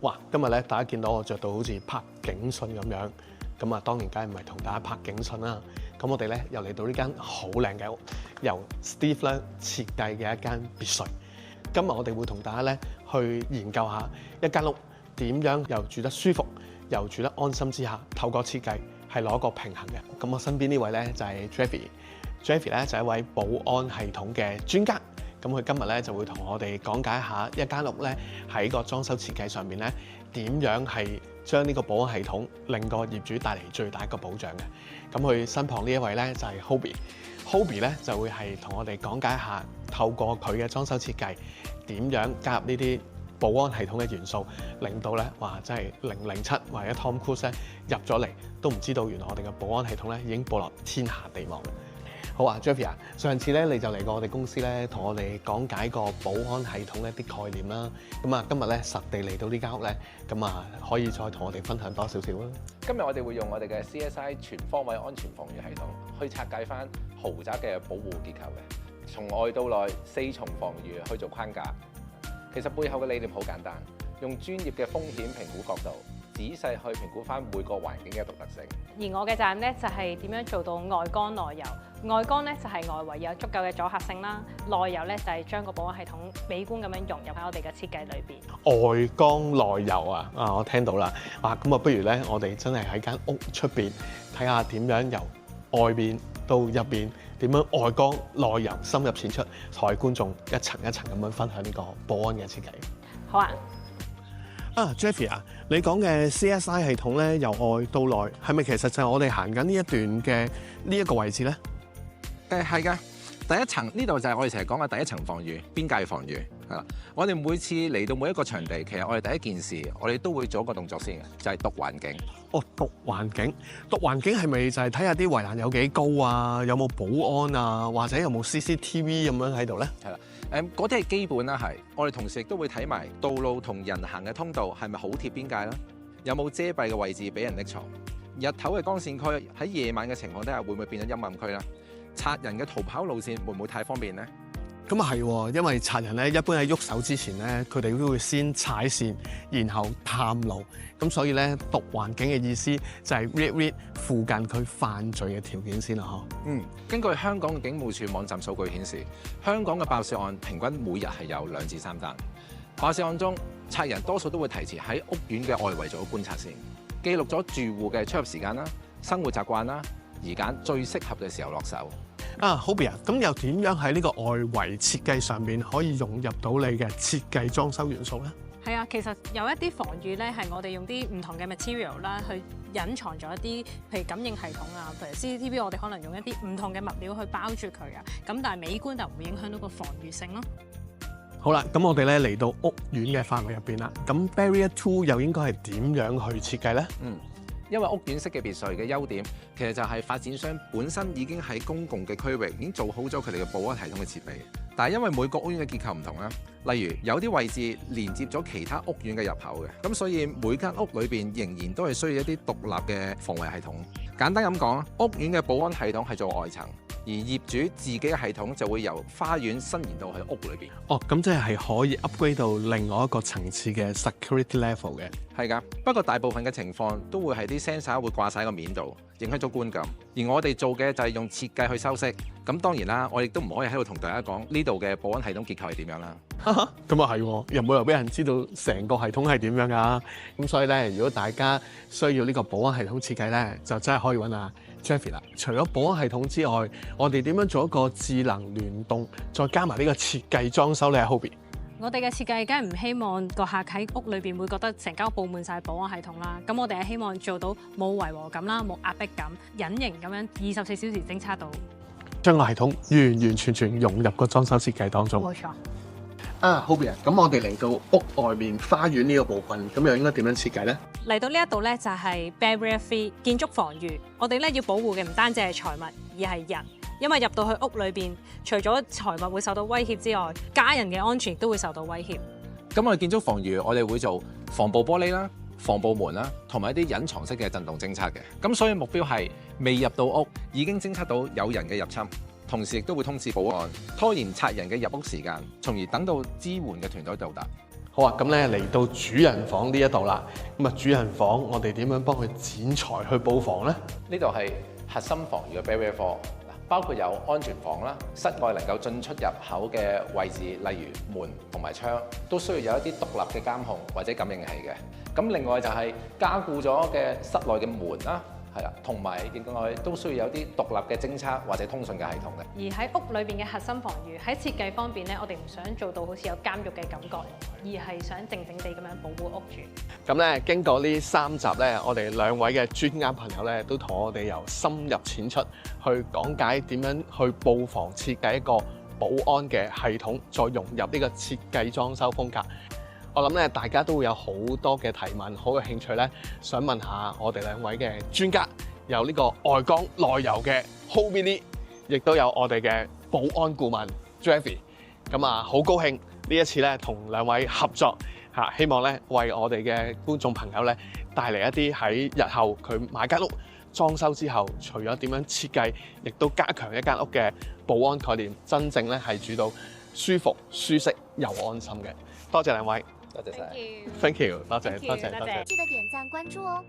哇！今日咧，大家見到我着到好似拍警訊咁樣，咁啊當然梗係唔係同大家拍警訊啦。咁我哋咧又嚟到呢間好靚嘅屋，由 Steve 咧設計嘅一間別墅。今日我哋會同大家咧去研究下一間屋點樣又住得舒服，又住得安心之下，透過設計係攞個平衡嘅。咁我身邊呢位咧就係 Jeffy 咧就係一位保安系統嘅專家。咁佢今日咧就會同我哋講解一下一間屋咧喺個裝修設計上面咧點樣係將呢個保安系統令個業主帶嚟最大一個保障嘅。咁佢身旁呢一位咧就係 Hobie 咧就會係同我哋講解一下透過佢嘅裝修設計點樣加入呢啲保安系統嘅元素，令到咧話真係007或者 Tom Cruise 咧入咗嚟都唔知道原來我哋嘅保安系統咧已經佈落天下地網。好啊 ，Jeffy 啊，上次咧你就嚟過我哋公司咧，同我哋講解個保安系統一啲概念啦。咁啊，今日咧實地嚟到呢間屋咧，咁啊可以再同我哋分享多少少啦。今日我哋會用我哋嘅 CSI 全方位安全防禦系統去拆解翻豪宅嘅保護結構嘅，從外到內4重防禦去做框架。其實背後嘅理念好簡單，用專業嘅風險評估角度，仔細去評估翻每個環境嘅獨特性。而我嘅責任咧就係點樣做到外剛內柔。外剛咧就係外圍有足夠嘅阻嚇性啦，內柔咧就係將個保安系統美觀咁樣融入喺我哋嘅設計裏邊。外剛內柔啊！我聽到啦。咁啊，不如咧我哋真係喺間屋出邊睇下點樣由外邊到入邊點樣外剛內柔深入淺出，同觀眾一層一層咁樣分享呢個保安嘅設計。好啊。Jeffy 啊，你講嘅 CSI 系統咧由外到內，係咪其實就係我哋行緊呢一段嘅呢一個位置咧？係㗎，第一層呢度就係我哋成日講嘅第一層防禦，邊界防禦係啦。我哋每次嚟到每一個場地，其實我哋第一件事，我哋都會做一個動作先嘅，就係讀環境。讀環境，讀環境係咪就係睇下啲圍欄有幾高啊？有冇保安啊？或者有冇 CCTV 咁樣喺度咧？係啦，嗰啲係基本啦，係。我哋同時亦都會睇埋道路同人行嘅通道係咪好貼邊界啦？有冇遮蔽嘅位置俾人匿藏？日頭嘅光線區喺夜晚嘅情況底下會唔會變咗陰暗區啦？賊人嘅逃跑路線會唔會太方便呢？咁啊係，因為賊人咧一般喺喐手之前咧，佢哋都會先踩線，然後探路。咁所以咧讀環境嘅意思就係 read 附近佢犯罪嘅條件先啦，嗬。根據香港嘅警務處網站數據顯示，香港嘅爆竊案平均每日係有2至3單。爆竊案中，賊人多數都會提前喺屋苑嘅外圍做觀察先，記錄咗住戶嘅出入時間啦、生活習慣啦，而揀最適合嘅時候落手。Hobie 啊，咁又點樣喺呢個外圍設計上面可以融入到你嘅設計裝修元素咧？係啊，其實有一啲防禦咧係我哋用啲唔同嘅 material 啦，去隱藏咗一啲，譬如感應系統啊，譬如 CCTV， 我哋可能用一啲唔同嘅物料去包住佢啊，咁但係美觀就唔會影響到個防禦性咯。好啦，咁我哋咧嚟到屋苑嘅範圍入邊啦，咁 Barrier 2又應該係點樣去設計咧？因為屋苑式嘅別墅嘅優點，其實就係發展商本身已經喺公共嘅區域已經做好咗佢哋嘅保安系統嘅設備。但係因為每個屋苑嘅結構唔同啦，例如有啲位置連接咗其他屋苑嘅入口嘅，咁所以每間屋裏邊仍然都係需要一啲獨立嘅防衛系統。簡單咁講，屋苑嘅保安系統係做外層，而業主自己嘅系統就會由花園伸延到去屋裏邊。咁即係可以 upgrade 到另外一個層次嘅 security level 嘅。係㗎，不過大部分嘅情況都會係啲 sensor 會掛晒喺個面度，影響咗觀感。而我哋做嘅就係用設計去修飾。咁當然啦，我亦都唔可以喺度同大家講呢度嘅保安系統結構係點樣啦。咁啊係，又冇人俾人知道成個系統係點樣㗎。咁所以咧，如果大家需要呢個保安系統設計咧，就真係可以揾下 Jeffy 啦。除咗保安系統之外，我哋點樣做一個智能聯動，再加埋呢個設計裝修咧 ，Hobie？我哋嘅設計梗係唔希望個客喺屋裏邊會覺得成間屋佈滿晒保安系統啦。咁我哋係希望做到冇違和感啦，冇壓迫感，隱形咁樣24小時偵測到，將個系統完完全全融入個裝修設計當中。冇錯。Hobie 啊，咁我哋嚟到屋外面花園呢個部分，咁又應該點樣設計咧？嚟到呢一度咧就係 barrier free 建築防禦。我哋咧要保護嘅唔單止係財物，而係人。因為入到去屋裏邊，除咗財物會受到威脅之外，家人嘅安全亦都會受到威脅。咁我哋建築防禦，我哋會做防暴玻璃啦、防暴門啦，同埋一啲隱藏式嘅震動偵測嘅。咁所以目標係未入到屋已經偵測到有人嘅入侵，同時亦都會通知保安，拖延賊人嘅入屋時間，從而等到支援嘅團隊到達。好啊，咁咧嚟到主人房呢一度啦。咁啊，主人房我哋點樣幫佢剪裁去佈防呢？呢度係核心防禦嘅 barrier 4，包括有安全房啦，室外能夠進出入口嘅位置，例如門同埋窗，都需要有一啲獨立嘅監控或者感應器嘅。咁另外就係加固咗嘅室內嘅門啦。係啦，同埋另外都需要有啲獨立嘅偵測或者通訊嘅系統嘅。而喺屋裏邊嘅核心防禦喺設計方面咧，我哋唔想做到好似有監獄嘅感覺，而係想靜靜地咁樣保護屋主。咁咧，經過呢3集咧，我哋2位嘅專家朋友咧，都同我哋由深入淺出去講解點樣去佈防設計一個保安嘅系統，再融入呢個設計裝修風格。我諗咧，大家都會有好多嘅提問，好有興趣咧，想問下我哋2位嘅專家，有呢個外剛內柔嘅 Hobilly， 亦都有我哋嘅保安顧問 Jeffy。咁啊，好高興呢一次咧，同2位合作嚇，希望咧為我哋嘅觀眾朋友咧帶嚟一啲喺日後佢買間屋裝修之後，除咗點樣設計，亦都加強一間屋嘅保安概念，真正咧係住到舒服、舒適又安心嘅。多謝2位。多謝晒。Thank you，多謝。多謝。記得點讚關注哦。